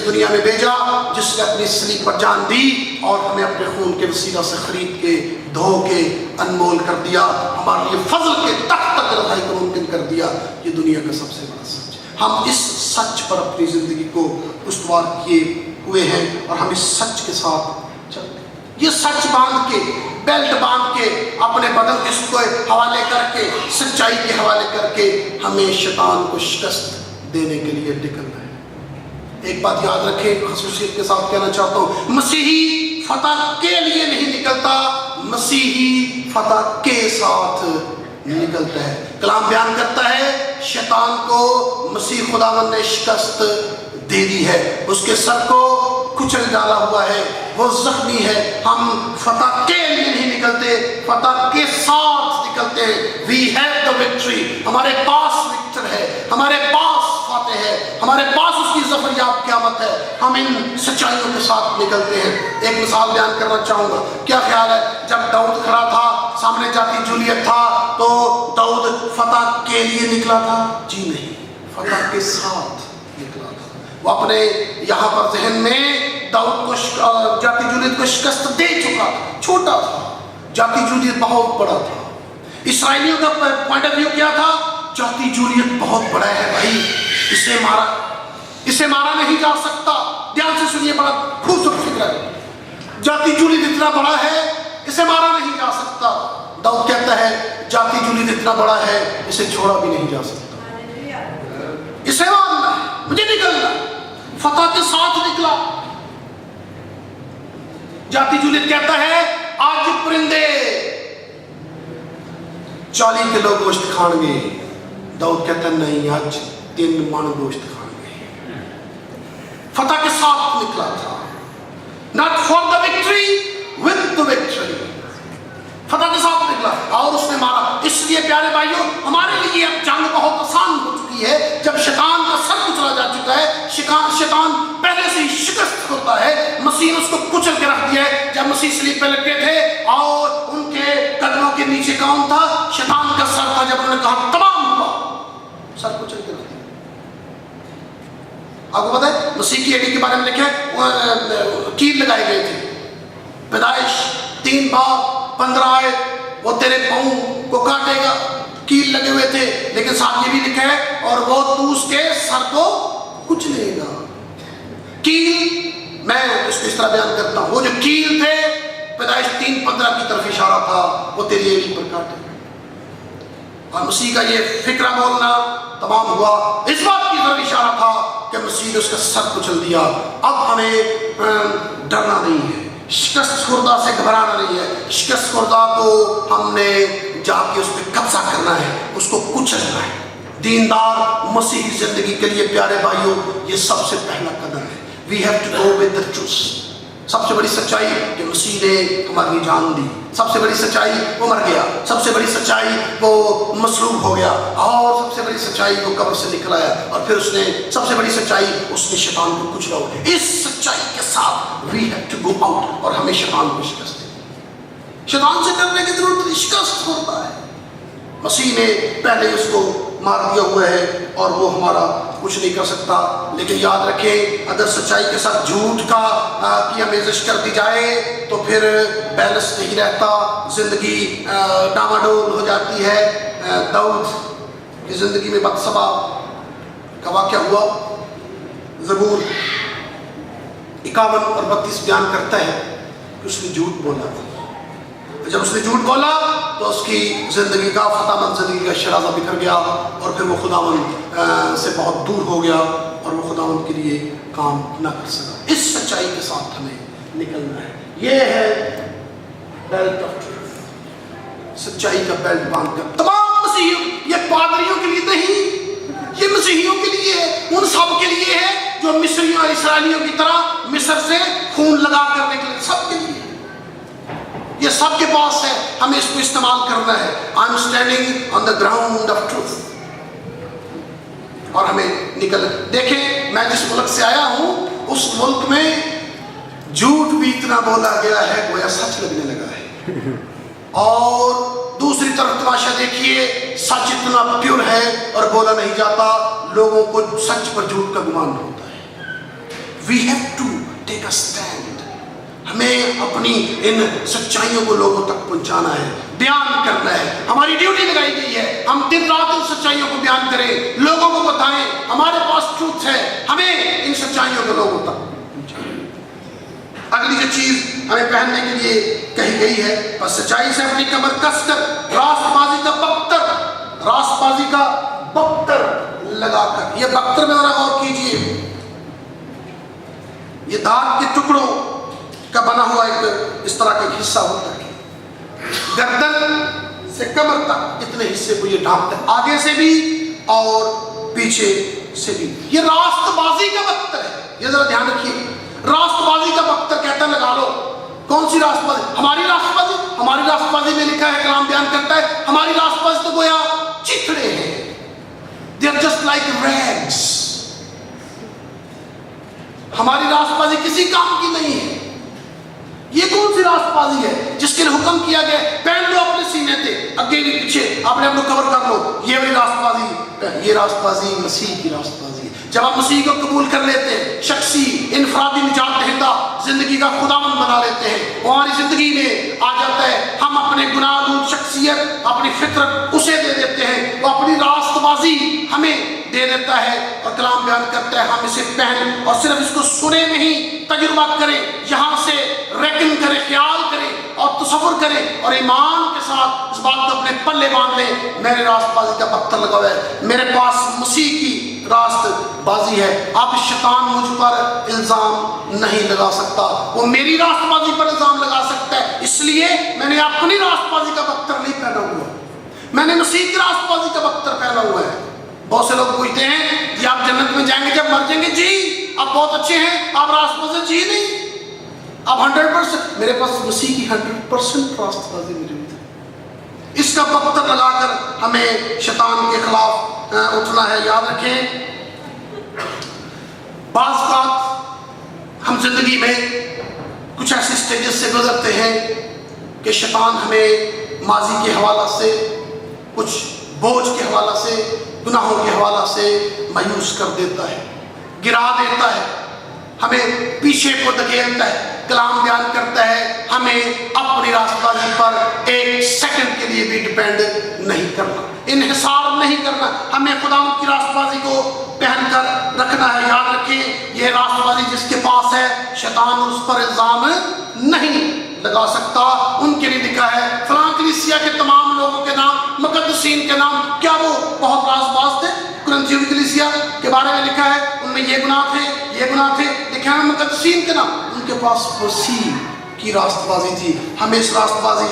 دنیا میں بھیجا، جس نے اپنی صلیب پر جان دی اور ہمیں اپنے خون کے وسیلہ سے خرید کے دھو کے انمول کر دیا، ہمارے لیے فضل کے تخت تک رہائی کو ممکن کر دیا۔ یہ دنیا کا سب سے بڑا سچ۔ ہم اس سچ پر اپنی زندگی کو استوار کیے ہوئے ہیں اور ہم اس سچ کے ساتھ چلتے ہیں۔ یہ سچ باندھ کے، بیلٹ باندھ کے، اپنے بدن کے اس کو حوالے کر کے، سچائی کے حوالے کر کے ہمیں شیطان کو شکست دینے کے لیے نکلنا ہے۔ ایک بات یاد رکھیں، خصوصیت کے ساتھ کہنا چاہتا ہوں، مسیحی فتح کے لیے نہیں نکلتا، مسیحی فتح کے ساتھ نکلتا ہے۔ کلام بیان کرتا ہے شیطان کو مسیح خداوند نے شکست دے دی ہے، اس کے سر کو کچل ڈالا ہوا ہے، وہ زخمی ہے۔ ہم فتح کے لیے نہیں نکلتے، فتح کے ساتھ نکلتے ہیں۔ We have the victory، ہمارے پاس وکٹر ہے، ہمارے پاس فاتح ہے، ہمارے پاس اس کی ظفریاب قیامت ہے۔ ہم ان سچائیوں کے ساتھ نکلتے ہیں۔ ایک مثال بیان کرنا چاہوں گا۔ کیا خیال ہے جب داؤد کھڑا تھا، سامنے جاتی جولیت تھا، تو داؤد فتح کے لیے نکلا تھا؟ جی نہیں، فتح کے ساتھ نکلا تھا۔ وہ اپنے یہاں پر ذہن میں داؤد کو جاتی جولیت کو شکست دے چکا تھا۔ چھوٹا تھا، جاتی جولیت بہت بڑا تھا۔ اسرائیلیوں کا پوائنٹ آف ویو کیا تھا؟ جاتی جولیت بہت بڑا ہے بھائی، اسے مارا نہیں جا سکتا۔ دھیان سے سنیے، بڑا خوبصورت فکر ہے۔ جاتی جولیت اتنا بڑا ہے، اسے مارا نہیں جا سکتا۔ داؤد کہتا ہے جاتی جولیت اتنا بڑا ہے، اسے چھوڑا بھی نہیں جا سکتا، اسے مارنا ہے، مجھے نکلنا۔ فتح کے ساتھ نکلا۔ جاتی جولیت کہتا ہے آج پرندے 40 کلو گوشت کھان گے۔ داؤد کہتا ہے نہیں، آج 3 من گوشت کھان گے۔ فتح کے ساتھ نکلا تھا۔ not for the victory, with the victory۔ فتح کے ساتھ نکلا اور اس نے مارا۔ اس لیے پیارے بھائیوں، ہمارے لیے اب جنگ بہت آسان ہو چکی ہے، جب شیطان کا سر کچلا جا چکا ہے۔ شیطان پہلے سے ہی شکست ہوتا ہے۔ مسیح نے اس کو کچل کے رکھ دیا ہے۔ جب مسیح صلیب پہ لٹے تھے اور ان کے قدموں کے نیچے کون تھا؟ شیطان کا سر تھا۔ جب انہوں نے کہا تمام ہوا، سر کچل کے رکھ دیا۔ آپ کو پتا ہے مسیح کی ایڈی کے بارے میں لکھا کیل لگائے گئے تھے۔ پیدائش 3 باب 15 آیت، وہ تیرے پاؤں کو کاٹے گا، کیل لگے ہوئے تھے۔ لیکن ساتھ یہ بھی لکھا ہے اور وہ تو اس کے سر کو کچلے گا۔ کیل، میں اس کو اس طرح بیان کرتا ہوں، وہ جو کیل تھے پیدائش 3:15 کی طرف اشارہ تھا، وہ تیری ایڑی پر کاٹے گا۔ اور مسیح کا یہ فکرہ بولنا تمام ہوا، اس بات کی طرف اشارہ تھا کہ مسیح نے اس کا سر کچل دیا۔ اب ہمیں ڈرنا نہیں ہے، شکست خوردہ سے گھبرانا نہیں ہے۔ شکست خوردہ کو ہم نے جا کے اس پہ قبضہ کرنا ہے، اس کو کچلنا ہے۔ دیندار مسیحی زندگی کے لیے پیارے بھائیوں، یہ سب سے پہلا قدم ہے۔ We have to go with the truth۔ سب سے بڑی سچائی کہ مسیح نے ہماری جان دی، سب سے بڑی سچائی وہ مر گیا، سب سے بڑی سچائی وہ مصلوب ہو گیا، اور سب سے بڑی سچائی وہ قبر سے نکل آیا، اور پھر اس نے سب سے بڑی سچائی اس نے شیطان کو کچلا۔ اس سچائی کے ساتھ we have to go out، اور ہمیں شیطان کو شکست دے۔ شیطان سے ڈرنے کی ضرورت نہیں، شکست ہوتا ہے۔ مسیح نے پہلے اس کو مار دیا ہوا ہے اور وہ ہمارا کچھ نہیں کر سکتا۔ لیکن یاد رکھیں، اگر سچائی کے ساتھ جھوٹ کی آمیزش کر دی جائے تو پھر بیلنس نہیں رہتا، زندگی ڈاماڈول ہو جاتی ہے۔ داؤد کی زندگی میں بتسبا کا واقعہ ہوا۔ زبور 51 اور 32 بیان کرتا ہے کہ اس نے جھوٹ بولا تھا۔ جب اس نے جھوٹ بولا تو اس کی زندگی کا فتح مند زندگی کا شرازہ بکھر گیا، اور پھر وہ خداوند سے بہت دور ہو گیا اور وہ خداوند کے لیے کام نہ کر سکا۔ اس سچائی کے ساتھ ہمیں نکلنا ہے۔ یہ ہے بیلٹ آف ٹروتھ، سچائی کا بیلٹ باندھ کر۔ تمام مسیحیوں، یہ پادریوں کے لیے نہیں، یہ مسیحیوں کے لیے ہے، ان سب کے لیے ہے جو مصریوں اور اسرائیلیوں کی طرح مصر سے خون لگا کر نکلے، سب کے لیے یہ سب کے پاس ہے، ہمیں اس کو استعمال کرنا ہے۔ I'm standing on the ground of truth، اور ہمیں نکل۔ دیکھیں، میں جس ملک سے آیا ہوں اس ملک میں جھوٹ بھی اتنا بولا گیا ہے گویا سچ لگنے لگا ہے، اور دوسری طرف تماشا دیکھیے، سچ اتنا پیور ہے اور بولا نہیں جاتا، لوگوں کو سچ پر جھوٹ کا گمان ہوتا ہے۔ we have to take a stand. ہمیں اپنی ان سچائیوں کو لوگوں تک پہنچانا ہے, بیان کرنا ہے. ہماری ڈیوٹی لگائی گئی ہے, ہم دن رات ان سچائیوں کو بیان کریں, لوگوں کو بتائیں. ہمارے پاس ٹروتھ ہے, ہمیں ان سچائیوں کو لوگوں تک پہنچائیں. اگلی جو چیز ہمیں پہننے کے لیے کہی گئی ہے, بس سچائی سے اپنی کمر کس کر راست بازی کا بختر, راست بازی کا بختر لگا کر. یہ بختر میں ذرا غور کیجئے, یہ دھات کے ٹکڑوں کا بنا ہوا ایک اس طرح کا حصہ ہوتا ہے. گردن سے کمر تک اتنے حصے کو یہ ڈھانپتا ہے, آگے سے بھی اور پیچھے سے بھی. یہ راست بازی کا بختر ہے. یہ ذرا دھیان رکھیے, راست بازی کا بختر کہتا ہے لگا لو. کون سی راست بازی؟ ہماری راست بازی. ہماری راست بازی میں لکھا ہے, کلام بیان کرتا ہے, ہماری راست بازی تو گویا چتھڑے ہیں. They are just like rags. ہماری راست بازی کسی کام کی نہیں ہے. یہ کون سی راست بازی ہے جس کے لیے حکم کیا گیا پہن لو اپنے سینے پہ, اگے بھی پیچھے اپنے آپ کو کور کر لو. یہ والی راست بازی, یہ راست بازی مسیح کی راست بازی ہے. جب آپ مسیح کو قبول کر لیتے ہیں, شخصی انفرادی نجات دہندہ زندگی کا خداوند بنا لیتے ہیں, وہ ہماری زندگی میں آ جاتا ہے. ہم اپنے گناہ آلود شخصیت, اپنی فطرت اسے دے دیتے ہیں, وہ اپنی راست بازی ہمیں دے دیتا ہے اور کلام بیان کرتا ہے ہم اسے پہن اور صرف اس کو سنے نہیں, تجربہ کریں, یہاں سے ریکن کریں, خیال کریں اور تصور کریں اور ایمان کے ساتھ اس بات کو اپنے پلے باندھ لیں. میرے راست بازی کا بختر لگا ہوا ہے, میرے پاس مسیح کی راست بازی ہے. اب شیطان مجھ پر الزام نہیں لگا سکتا, وہ میری راست بازی پر الزام لگا سکتا ہے. اس لیے میں نے اپنی راست بازی کا بختر نہیں پہنا ہوا, میں نے مسیح کی راست بازی کا بختر پہنا ہوا ہے. بہت سے لوگ پوچھتے ہیں کہ آپ جنت میں جائیں گے جب مر جائیں گے. جی آپ بہت اچھے ہیں, آپ راست بازی جی نہیں, آپ 100%. میرے پاس مسیح کی 100% راست بازی موجود ہے. اس کا بختر لگا کر ہمیں شیطان کے خلاف اٹھنا ہے. یاد رکھیں, بعض اوقات ہم زندگی میں کچھ ایسے سٹیجز سے گزرتے ہیں کہ شیطان ہمیں ماضی کے حوالہ سے, کچھ بوجھ کے حوالہ سے, گناہوں کے حوالہ سے مایوس کر دیتا ہے, گرا دیتا ہے, ہمیں پیچھے کو دھکیلتا ہے. کلام بیان کرتا ہے ہمیں اپنی راست بازی پر ایک سیکنڈ کے لیے بھی ڈیپینڈ نہیں کرنا, انحصار نہیں کرنا. ہمیں خداوند کی راست بازی کو پہن کر رکھنا ہے. یاد رکھیں, یہ راست بازی جس کے پاس ہے, شیطان اس پر الزام نہیں لگا سکتا. ان کے لیے لکھا ہے فلاں کلیسیا کے تمام لوگوں کے نام, مقدسین کے نام, کیا وہ بہت راست باز تھے؟ کرنتھیوں کی کلیسیا کے بارے میں لکھا ہے ان میں یہ گناہ تھے, یہ گناہ تھے. لکھا ہے مقدسین کے نام, ان کے پاس مسیح کی راست بازی تھی. ہمیں اس راست بازی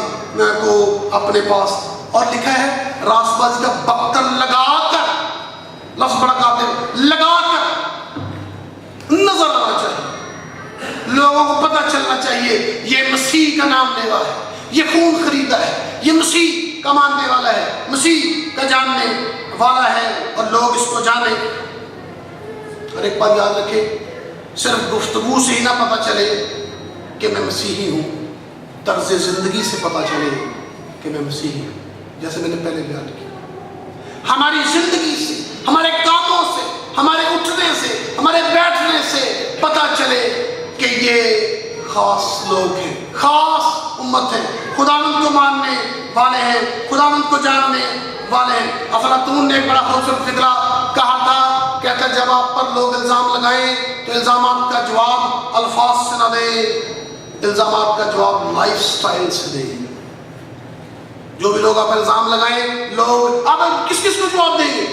کو اپنے پاس, اور لکھا ہے راست بازی کا بختر لگا کر, لفظ بڑا قابل, لگا کر نظر آنا چاہیے, لوگوں کو پتہ چلنا چاہیے یہ مسیح کا نام لیوا ہے, یہ خون خریدا ہے, یہ مسیح کا ماننے والا ہے, مسیح کا جاننے والا ہے, اور لوگ اس کو جانیں. اور ایک بات یاد رکھیں, صرف گفتگو سے ہی نہ پتہ چلے کہ میں مسیحی ہوں, طرز زندگی سے پتہ چلے کہ میں مسیحی ہوں. جیسے میں نے پہلے بیان کیا, ہماری زندگی سے, ہمارے کاموں سے, ہمارے اٹھنے سے, ہمارے بیٹھنے سے پتہ چلے کہ یہ خاص لوگ ہیں, خاص امت ہے, خداوند کو ماننے والے ہیں, خداوند کو جاننے والے ہیں. افلاطون نے ایک بڑا خوبصورت فقرہ کہا تھا, کہتا ہے جب آپ پر لوگ الزام لگائیں تو الزامات کا جواب الفاظ سے نہ دیں, الزامات کا جواب لائف سٹائل سے دیں. جو بھی لوگ آپ الزام لگائیں, لوگ آپ کس کس کو جواب دیں گے؟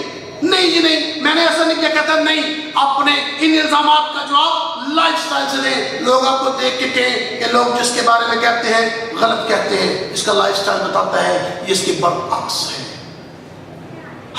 نہیں جی نہیں, میں نے ایسا نہیں کیا. کہتا نہیں, اپنے ان الزامات کا جواب لائف سٹائل سے دیں. لوگ آپ کو دیکھ کے کہیں کہ لوگ جس کے بارے میں کہتے ہیں غلط کہتے ہیں, اس کا لائف سٹائل بتاتا ہے یہ اس کے برعکس ہے.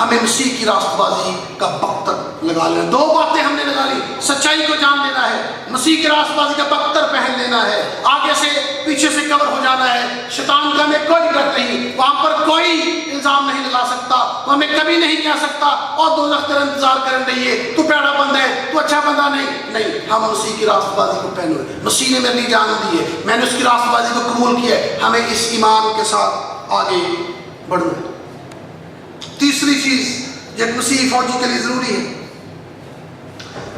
ہمیں مسیح کی راست بازی کا بختر لگا لینا. دو باتیں ہم نے لگا لی, سچائی کو جان لینا ہے, مسیح کی راست بازی کا بختر پہن لینا ہے, آگے سے پیچھے سے کور ہو جانا ہے. شیطان کا ہمیں کوئی ڈر نہیں, وہاں پر کوئی الزام نہیں لگا سکتا, وہ ہمیں کبھی نہیں کہہ سکتا اور دوزخ تیرا انتظار کرنے رہیے, تو پیڑا بندہ ہے, تو اچھا بندہ نہیں. ہم مسیح کی راست بازی کو پہنے ہوئے, مسیح نے میرے لیے جان دی ہے, میں نے اس کی راست بازی کو قبول کیا ہے. ہمیں اس ایمان کے ساتھ آگے بڑھنا ہے. تیسری چیز جو ایک مسیحی فوجی کے لیے ضروری ہے,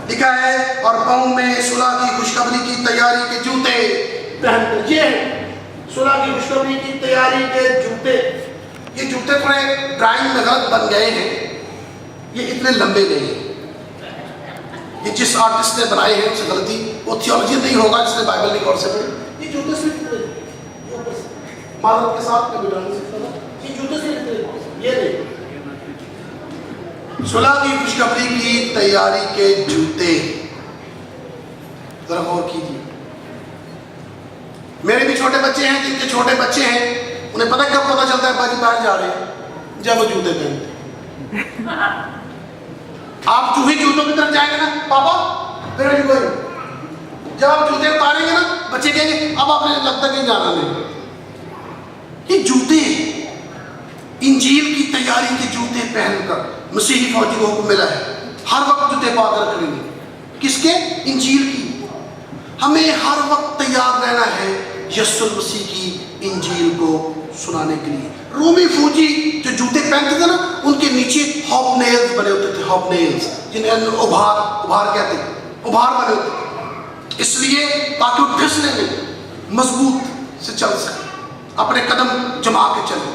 لکھا ہے اور پاؤں میں صلح کی خوشخبری کی تیاری کے جوتے پہن کر. یہ صلح کی خوشخبری کی تیاری کے جوتے. یہ جوتے تھوڑے ڈرائنگ میں غلط بن گئے ہیں, یہ اتنے لمبے نہیں ہیں. یہ جس آرٹسٹ نے بنائے ہیں اس سے غلطی, وہ تھیولوجین نہیں ہوگا جس نے بائبل نہیں غور سے پڑھی. یہ جوتے سے معذرت کے ساتھ میں بٹانے سکتا تھا, یہ جوتے سے یہ نہیں. صلح کی خوشخبری کی تیاری کے جوتے. ذرا غور کیجیے. میرے بھی چھوٹے بچے ہیں, جن کے چھوٹے بچے ہیں انہیں پتہ کب پتہ چلتا ہے باجی باہر جا رہے ہیں, جب وہ جوتے پہنتے ہیں. آپ جو ہی جوتوں کی طرف جائیں گے نا, پاپا پھر جب آپ جوتے اتاریں گے نا, بچے کہیں گے اب آپ نے لگتا کہیں جانا نہیں. یہ جوتے انجیل کی تیاری کے جوتے پہن کر مسیحی فوجی کو حکم ملا ہے ہر وقت جوتے پا کر رکھنے میں. کس کے؟ انجیل کی. ہمیں ہر وقت تیار رہنا ہے یسوع مسیح کی انجیل کو سنانے کے لیے. رومی فوجی جو جوتے پہنتے تھے نا, ان کے نیچے ہاپ نیلز بنے ہوتے تھے, ہاپ نیلز جنہیں ابھار کہتے ہیں, ابھار بنے ہوتے تھے, اس لیے تاکہ وہ پھسلے نہیں, مضبوط سے چل سکے, اپنے قدم جما کے چلے.